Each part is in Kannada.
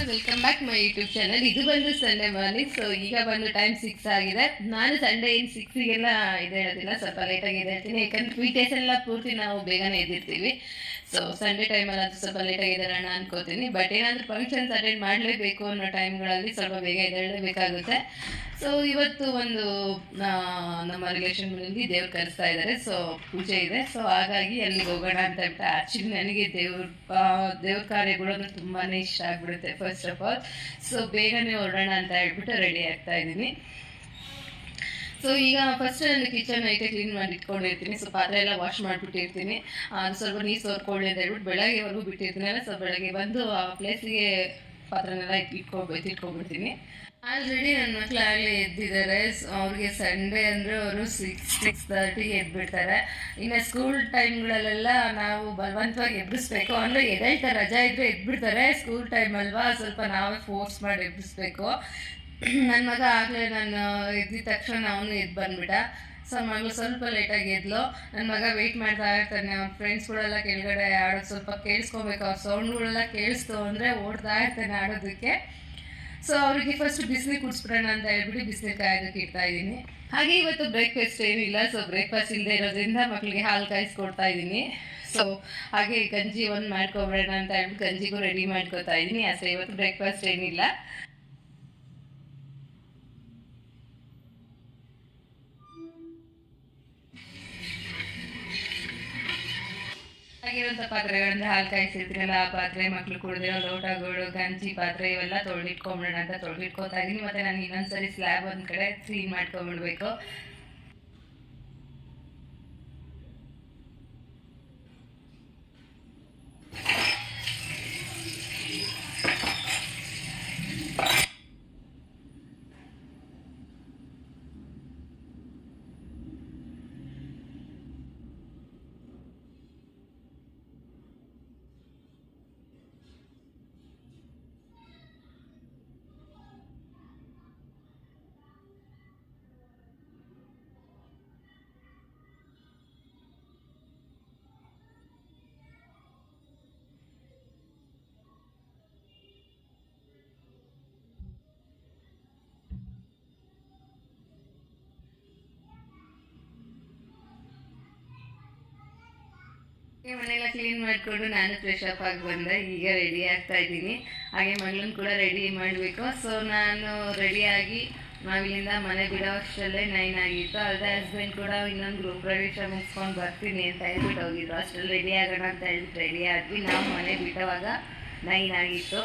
Welcome back my YouTube channel. ಇದು ಬಂದು ಸಂಡೇ ಮಾರ್ನಿಂಗ್. ಸೊ ಈಗ ಬಂದು ಟೈಮ್ 6 ಆಗಿದೆ. ನಾನು ಸಂಡೇ ಏನು 6ಗೆಲ್ಲ ಇದೇಳೋದಿಲ್ಲ, ಸ್ವಲ್ಪ ಲೇಟಾಗಿ ಎದ್ದೇಳ್ತೀನಿ. ಯಾಕಂದ್ರೆ ವೀಕ್ ಡೇಸ್ ಎಲ್ಲ ಪೂರ್ತಿ ನಾವು ಬೇಗನೆ ಎದ್ದಿರ್ತೀವಿ. ಸೊ ಸಂಡೇ ಟೈಮಲ್ಲಿ ಅದು ಸ್ವಲ್ಪ ಲೇಟಾಗಿ ಎದ್ದೇಳೋಣ ಅನ್ಕೋತೀನಿ. ಬಟ್ ಏನಾದರೂ ಫಂಕ್ಷನ್ಸ್ ಅಟೆಂಡ್ ಮಾಡಲೇಬೇಕು ಅನ್ನೋ ಟೈಮ್ಗಳಲ್ಲಿ ಸ್ವಲ್ಪ ಬೇಗ ಎದ್ದೇಳಲೇಬೇಕಾಗುತ್ತೆ. ಸೊ ಇವತ್ತು ಒಂದು ನಮ್ಮ ರಿಲೇಷನ್ಗಳಲ್ಲಿ ದೇವ್ರು ಕರೆಸ್ತಾ ಇದ್ದಾರೆ. ಸೊ ಪೂಜೆ ಇದೆ. ಸೊ ಹಾಗಾಗಿ ಅಲ್ಲಿಗೆ ಹೋಗೋಣ ಅಂತ ಹೇಳ್ಬಿಟ್ಟು, ಆ್ಯಕ್ಚುಲಿ ನನಗೆ ದೇವ್ರ ಕಾರ್ಯಗಳು ಅಂದರೆ ತುಂಬಾ ಇಷ್ಟ ಆಗಿಬಿಡುತ್ತೆ ಫಸ್ಟ್ ಆಫ್ ಆಲ್. ಸೊ ಬೇಗನೆ ಹೊರಡೋಣ ಅಂತ ಹೇಳ್ಬಿಟ್ಟು ರೆಡಿ ಆಗ್ತಾ ಇದ್ದೀನಿ. ಸೊ ಈಗ ಫಸ್ಟ್ ನಾನು ಕಿಚನ್ ಐಟೆ ಕ್ಲೀನ್ ಮಾಡಿ ಇಟ್ಕೊಂಡಿರ್ತೀನಿ. ಸೊ ಪಾತ್ರೆ ಎಲ್ಲ ವಾಶ್ ಮಾಡಿಬಿಟ್ಟಿರ್ತೀನಿ. ಸ್ವಲ್ಪ ನೀರು ಸೋರ್ಕೊಳ್ಳಿ ಅಂತ ಹೇಳ್ಬಿಟ್ಟು ಬೆಳಗ್ಗೆವರೆಗೂ ಬಿಟ್ಟಿರ್ತೀನಲ್ಲ. ಸೊ ಬೆಳಗ್ಗೆ ಬಂದು ಆ ಪ್ಲೇಸಿಗೆ ಪಾತ್ರೆನೆಲ್ಲ ಇಟ್ಕೊಬಿಡ್ತೀನಿ. ಆಲ್ರೆಡಿ ನನ್ನ ಮಕ್ಕಳಾಗಲೇ ಎದ್ದಿದ್ದಾರೆ. ಅವ್ರಿಗೆ ಸಂಡೇ ಅಂದರೆ ಅವರು 6:30ಗೆ ಎದ್ಬಿಡ್ತಾರೆ. ಇನ್ನು ಸ್ಕೂಲ್ ಟೈಮ್ಗಳಲ್ಲೆಲ್ಲ ನಾವು ಬಲವಂತವಾಗಿ ಎಬ್ಬಿಸ್ಬೇಕು. ಅಂದರೆ ಎದ್ದೇಳ್ತಾರೆ, ರಜಾ ಇದ್ದರೆ ಎದ್ಬಿಡ್ತಾರೆ. ಸ್ಕೂಲ್ ಟೈಮ್ ಅಲ್ವಾ, ಸ್ವಲ್ಪ ನಾವೇ ಫೋರ್ಸ್ ಮಾಡಿ ಎಬ್ಬಿಸ್ಬೇಕು. ನನ್ನ ಮಗ ಆಗಲೇ ನಾನು ಎದ್ದಿದ ತಕ್ಷಣ ಅವನು ಎದ್ದು ಬಂದ್ಬಿಟ್ಟ. ಸೊ ಮಗಳು ಸ್ವಲ್ಪ ಲೇಟಾಗಿ ಎದ್ಲು. ನನ್ನ ಮಗ ವೆಯ್ಟ್ ಮಾಡ್ತಾ ಇರ್ತಾನೆ. ಅವ್ನ ಫ್ರೆಂಡ್ಸ್ಗಳೆಲ್ಲ ಕೆಳಗಡೆ ಆಡೋದು ಸ್ವಲ್ಪ ಕೇಳಿಸ್ಕೊಬೇಕು. ಅವ್ರ ಸೌಂಡ್ಗಳೆಲ್ಲ ಕೇಳಿಸ್ತು ಅಂದರೆ ಓಡ್ತಾ ಇರ್ತಾನೆ ಆಡೋದಕ್ಕೆ. ಸೊ ಅವರಿಗೆ ಫಸ್ಟ್ ಬಿಸಿನೀರು ಕುಡಿಸ್ಬಿಡೋಣ ಅಂತ ಹೇಳ್ಬಿಟ್ಟು ಬಿಸಿನೀರು ಕಾಯೋದಕ್ಕೆ ಇಡ್ತಾ ಇದ್ದೀನಿ. ಹಾಗೆ ಇವತ್ತು ಬ್ರೇಕ್ಫಾಸ್ಟ್ ಏನಿಲ್ಲ. ಸೊ ಬ್ರೇಕ್ಫಾಸ್ಟ್ ಇಲ್ಲದೆ ಇರೋದ್ರಿಂದ ಮಕ್ಕಳಿಗೆ ಹಾಲು ಕಾಯಿಸ್ಕೊಡ್ತಾ ಇದ್ದೀನಿ. ಸೊ ಹಾಗೆ ಗಂಜಿ ಒಂದು ಮಾಡ್ಕೊಬಿಡೋಣ ಅಂತ ಹೇಳ್ಬಿಟ್ಟು ಗಂಜಿಗೂ ರೆಡಿ ಮಾಡ್ಕೊತಾ ಇದ್ದೀನಿ. ಅಷ್ಟೇ, ಇವತ್ತು ಬ್ರೇಕ್ಫಾಸ್ಟ್ ಏನಿಲ್ಲ. ಆಗಿರುವಂಥ ಪಾತ್ರೆಗಳಂದ್ರೆ ಹಾಲು ಕಾಯಿಸಿರ್ತೀರಲ್ಲ, ಆ ಪಾತ್ರೆ, ಮಕ್ಕಳು ಕುಡಿದಿರೋ ಲೋಟಗಳು, ಗಂಜಿ ಪಾತ್ರೆ ಇವೆಲ್ಲ ತೊಳೆದಿಟ್ಕೊಂಬಿಡೋಣ ಅಂತ ತೊಳೆದಿಟ್ಕೊತಾ ಇದ್ದೀನಿ. ಮತ್ತು ನಾನು ಇನ್ನೊಂದ್ಸರಿ ಸ್ಲ್ಯಾಬ್ ಒಂದು ಕಡೆ ಕ್ಲೀನ್ ಮಾಡ್ಕೊಂಬಿಡ್ಬೇಕು. ಮನೆಯೆಲ್ಲ ಕ್ಲೀನ್ ಮಾಡಿಕೊಂಡು ನಾನು ಫ್ರೆಶ್ ಅಪ್ ಆಗಿ ಬಂದೆ. ಈಗ ರೆಡಿ ಆಗ್ತಾ ಇದ್ದೀನಿ. ಹಾಗೆ ಮಗಳನ್ನ ಕೂಡ ರೆಡಿ ಮಾಡಬೇಕು. ಸೊ ನಾನು ರೆಡಿಯಾಗಿ ನಾವಿಲ್ಲಿಂದ ಮನೆ ಬಿಡೋ ಅಷ್ಟರಲ್ಲೇ 9 ಆಗಿತ್ತು. ಅಲ್ಲದೆ ಹಸ್ಬೆಂಡ್ ಕೂಡ ಇನ್ನೊಂದು ಗೃಹ ಪ್ರವೇಶ ಮುಗಿಸ್ಕೊಂಡು ಬರ್ತೀನಿ ಅಂತ ಹೇಳ್ಬಿಟ್ಟು ಹೋಗಿದ್ರು. ಅಷ್ಟರಲ್ಲಿ ರೆಡಿ ಆಗೋಣ ಅಂತ ಹೇಳ್ಬಿಟ್ಟು ರೆಡಿ ಆದ್ವಿ. ನಾವು ಮನೆ ಬಿಟ್ಟವಾಗ 9 ಆಗಿತ್ತು.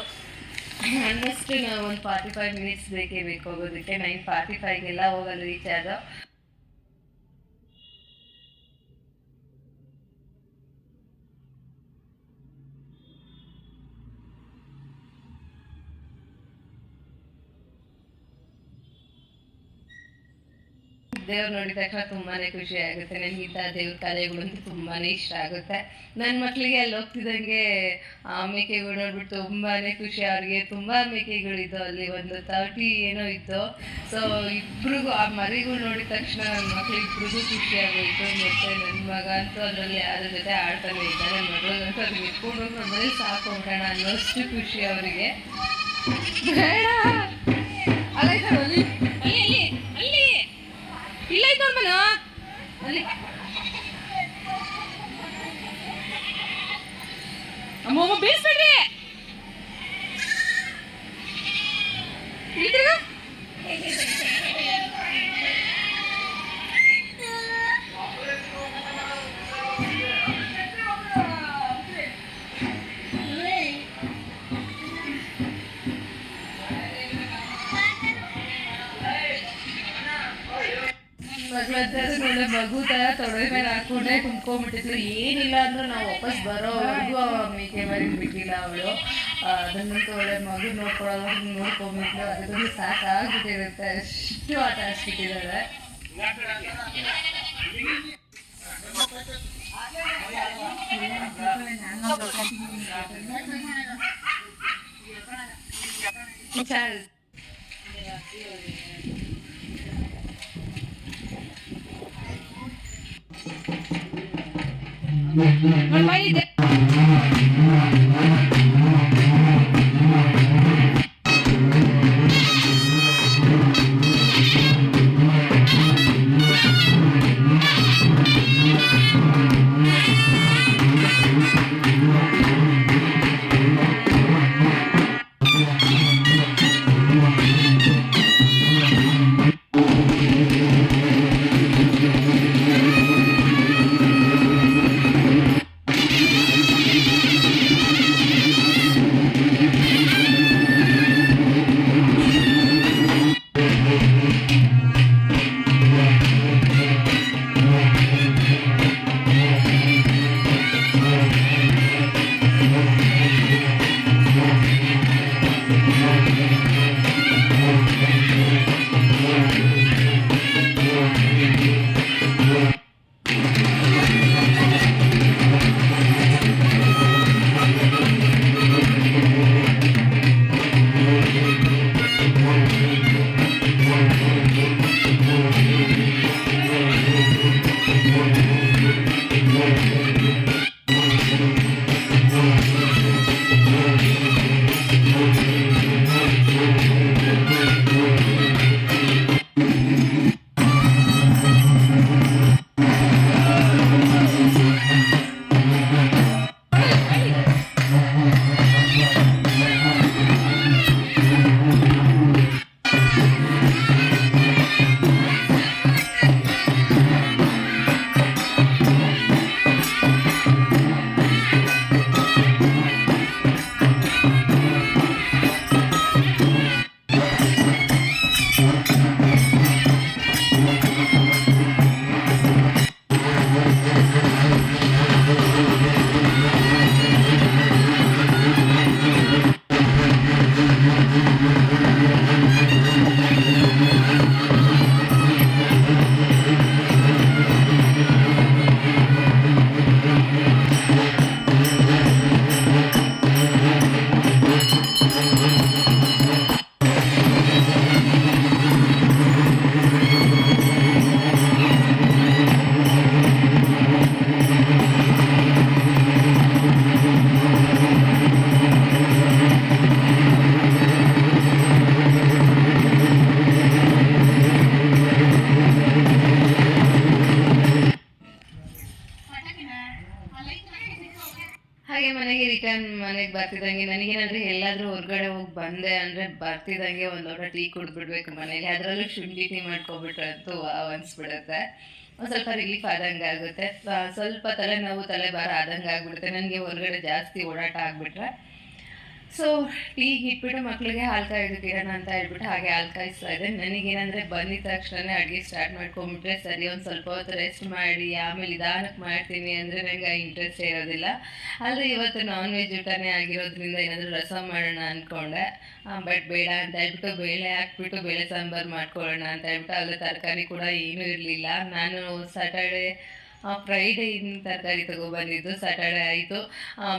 ಆಲ್ಮೋಸ್ಟ್ ನಾವು ಒಂದು 45 ಮಿನಿಟ್ಸ್ ಬೇಕೇ ಬೇಕು ಹೋಗೋದಕ್ಕೆ. 9:45ಗೆಲ್ಲ ಹೋಗಲು ರೀಚ್ ಆದೋ. ದೇವ್ರು ನೋಡಿದ ತಕ್ಷಣ ತುಂಬಾ ಖುಷಿ ಆಗುತ್ತೆ. ನನಗೆ ಇಂಥ ದೇವ್ರ ಕಾರ್ಯಗಳಂತೂ ತುಂಬಾ ಇಷ್ಟ ಆಗುತ್ತೆ. ನನ್ನ ಮಕ್ಕಳಿಗೆ ಅಲ್ಲಿ ಹೋಗ್ತಿದ್ದಂಗೆ ಮೇಕೆಗಳು ನೋಡ್ಬಿಟ್ಟು ತುಂಬಾ ಖುಷಿ. ಅವ್ರಿಗೆ ತುಂಬ ಮೇಕೆಗಳಿದ್ದು, ಅಲ್ಲಿ ಒಂದು 30 ಏನೋ ಇತ್ತು. ಸೊ ಇಬ್ರಿಗೂ ಆ ಮರಿಗಳು ನೋಡಿದ ತಕ್ಷಣ ನನ್ನ ಮಕ್ಕಳಿಬ್ರಿಗೂ ಖುಷಿ ಆಗೋಯಿತು. ಮತ್ತು ನನ್ನ ಮಗ ಅಂತೂ ಅದರಲ್ಲಿ ಯಾರ ಜೊತೆ ಆಡ್ತಾನೆ ಇದ್ದ. ನನ್ನ ಮಗಳಿಗಂತೂ ಅದನ್ನ ಇಟ್ಕೊಂಡು ಹೋಗಿ ನಮ್ಮಲ್ಲಿ ಸಾಕೊಂಬಿಡೋಣ ಅನ್ನೋಷ್ಟು ಖುಷಿ ಅವರಿಗೆ. ಬೇಡ ಅಲ್ಲಿ ಇಲ್ಲ ಐತೆ ನೋಡ್ಮನ ಅಲ್ಲಿ ಅಮ್ಮ ಬೇಯಿಸ್ಬೇಡ್ರಿ. ಒಳ್ಳೆ ಮಗು ಥರ ತೊಡೆ ಮೇಲೆ ಹಾಕೊಂಡೆ ಕುಂತ್ಕೊಂಡ್ಬಿಟ್ಟಿದ್ಲು. ಏನಿಲ್ಲ ಅಂದ್ರೂ ನಾವು ವಾಪಸ್ ಬರೋವರೆಗೂ ಮೇಕೆ ಮರಿ ಬಿಟ್ಟಿಲ್ಲ ಅವಳು. ಅದನ್ನಂತೂ ಒಳ್ಳೆ ಮಗು ನೋಡ್ಕೊಳ್ಳೋದು ನೋಡ್ಕೊಂಬಿಟ್ಲು. ಅದಕ್ಕೊಂದು ಸಾಕಾಗ್ಬಿಟ್ಟಿರುತ್ತೆ, ಅಷ್ಟು ಆಟ ಆಡ್ಸ್ಬಿಟ್ಟಿದ್ದಾಳೆ. Normal ಬರ್ತಿದ್ದಂಗೆ ನನಗೇನಂದರೆ ಎಲ್ಲಾದರೂ ಹೊರಗಡೆ ಹೋಗಿ ಬಂದೆ ಅಂದರೆ ಬರ್ತಿದ್ದಂಗೆ ಒಂದು ಲೋಟ ಟೀ ಕುಡಿದ್ಬಿಡ್ಬೇಕು ಮನೇಲಿ, ಅದರಲ್ಲೂ ಶುಂಠಿ ಟೀ ಮಾಡ್ಕೊಬಿಟ್ರೆ ಅಂತೂ ವಾವ್ ಅನಿಸ್ಬಿಡುತ್ತೆ. ಒಂದು ಸ್ವಲ್ಪ ರಿಲೀಫ್ ಆದಂಗೆ ಆಗುತ್ತೆ. ಸ್ವಲ್ಪ ತಲೆನೋವು ತಲೆಭಾರ ಆದಂಗೆ ಆಗಿಬಿಡುತ್ತೆ ನನಗೆ ಹೊರಗಡೆ ಜಾಸ್ತಿ ಓಡಾಟ ಆಗಿಬಿಟ್ರೆ. ಸೊ ಟೀಗೆ ಇಟ್ಬಿಟ್ಟು ಮಕ್ಕಳಿಗೆ ಹಾಲು ಕಾಯೋದಕ್ಕೆ ಇಡೋಣ ಅಂತ ಹೇಳ್ಬಿಟ್ಟು ಹಾಗೆ ಹಾಲು ಕಾಯಿಸ್ತಾ ಇದೆ. ನನಗೇನಂದರೆ ಬಂದಿದ ತಕ್ಷಣ ಅಡುಗೆ ಸ್ಟಾರ್ಟ್ ಮಾಡ್ಕೊಂಬಿಟ್ರೆ ಸರಿ, ಒಂದು ಸ್ವಲ್ಪ ಹೊತ್ತು ರೆಸ್ಟ್ ಮಾಡಿ ಆಮೇಲೆ ನಿಧಾನಕ್ಕೆ ಮಾಡ್ತೀನಿ ಅಂದರೆ ನನಗೆ ಇಂಟ್ರೆಸ್ಟ್ ಇರೋದಿಲ್ಲ. ಆದರೆ ಇವತ್ತು ನಾನ್ ವೆಜ್ ಊಟನೇ ಆಗಿರೋದ್ರಿಂದ ಏನಾದರೂ ರಸಮ್ ಮಾಡೋಣ ಅಂದ್ಕೊಂಡೆ. ಬಟ್ ಬೇಡ ಅಂತ ಹೇಳ್ಬಿಟ್ಟು ಬೇಳೆ ಹಾಕ್ಬಿಟ್ಟು ಬೇಳೆ ಸಾಂಬಾರು ಮಾಡ್ಕೊಳ್ಳೋಣ ಅಂತ ಹೇಳ್ಬಿಟ್ಟು, ಅಲ್ಲಿ ತರಕಾರಿ ಕೂಡ ಏನೂ ಇರಲಿಲ್ಲ. ನಾನು ಸ್ಯಾಟರ್ಡೇ ಫ್ರೈಡೇ ಇನ್ನು ತರಕಾರಿ ತೊಗೊಬಂದಿದ್ದು ಸ್ಯಾಟರ್ಡೆ ಆಯಿತು.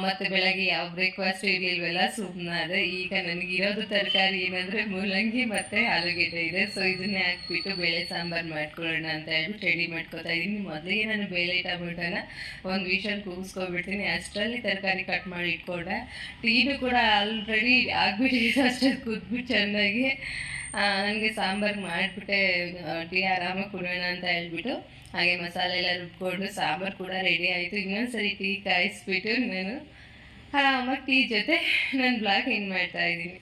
ಮತ್ತು ಬೆಳಗ್ಗೆ ಯಾವ ಬ್ರೇಕ್ಫಾಸ್ಟ್ ಇರಲಿಲ್ವಲ್ಲ, ಸುಮ್ಮನಾದೆ. ಈಗ ನನಗಿರೋದು ತರಕಾರಿ ಏನಂದರೆ ಮೂಲಂಗಿ ಮತ್ತು ಆಲೂಗೆಡ್ಡೆ ಇದೆ. ಸೊ ಇದನ್ನೇ ಹಾಕ್ಬಿಟ್ಟು ಬೇಳೆ ಸಾಂಬಾರು ಮಾಡ್ಕೊಳ್ಳೋಣ ಅಂತ ಹೇಳ್ಬಿಟ್ಟು ರೆಡಿ ಮಾಡ್ಕೊತಾ ಇದ್ದೀನಿ. ಮೊದಲಿಗೆ ನಾನು ಬೇಳೆ ಟೊಮೆಟೊನ ಒಂದು ವಿಷಲ್ ಕೂಗಿಸ್ಕೊಬಿಡ್ತೀನಿ, ಅಷ್ಟರಲ್ಲಿ ತರಕಾರಿ ಕಟ್ ಮಾಡಿ ಇಟ್ಕೊಂಡೆ. ಟೀನು ಕೂಡ ಆಲ್ರೆಡಿ ಆಗಿಬಿಟ್ಟಿದೆ, ಅಷ್ಟರಲ್ಲಿ ಕುದ್ಬಿಟ್ಟು ಚೆನ್ನಾಗಿ. ನನಗೆ ಸಾಂಬಾರು ಮಾಡಿಬಿಟ್ಟೆ ಟೀ ಆರಾಮಾಗಿ ಕುಡಿಯೋಣ ಅಂತ ಹೇಳ್ಬಿಟ್ಟು ಹಾಗೆ ಮಸಾಲೆ ಎಲ್ಲ ರುಬ್ಕೊಂಡು ಸಾಂಬಾರು ಕೂಡ ರೆಡಿ ಆಯಿತು. ಇನ್ನೊಂದು ಸರಿ ಟೀ ಕಾಯಿಸ್ಬಿಟ್ಟು ನಾನು ಆರಾಮಾಗಿ ಟೀ ಜೊತೆ ನಾನು ಬ್ಲಾಗ್ ಏನು ಮಾಡ್ತಾಯಿದ್ದೀನಿ.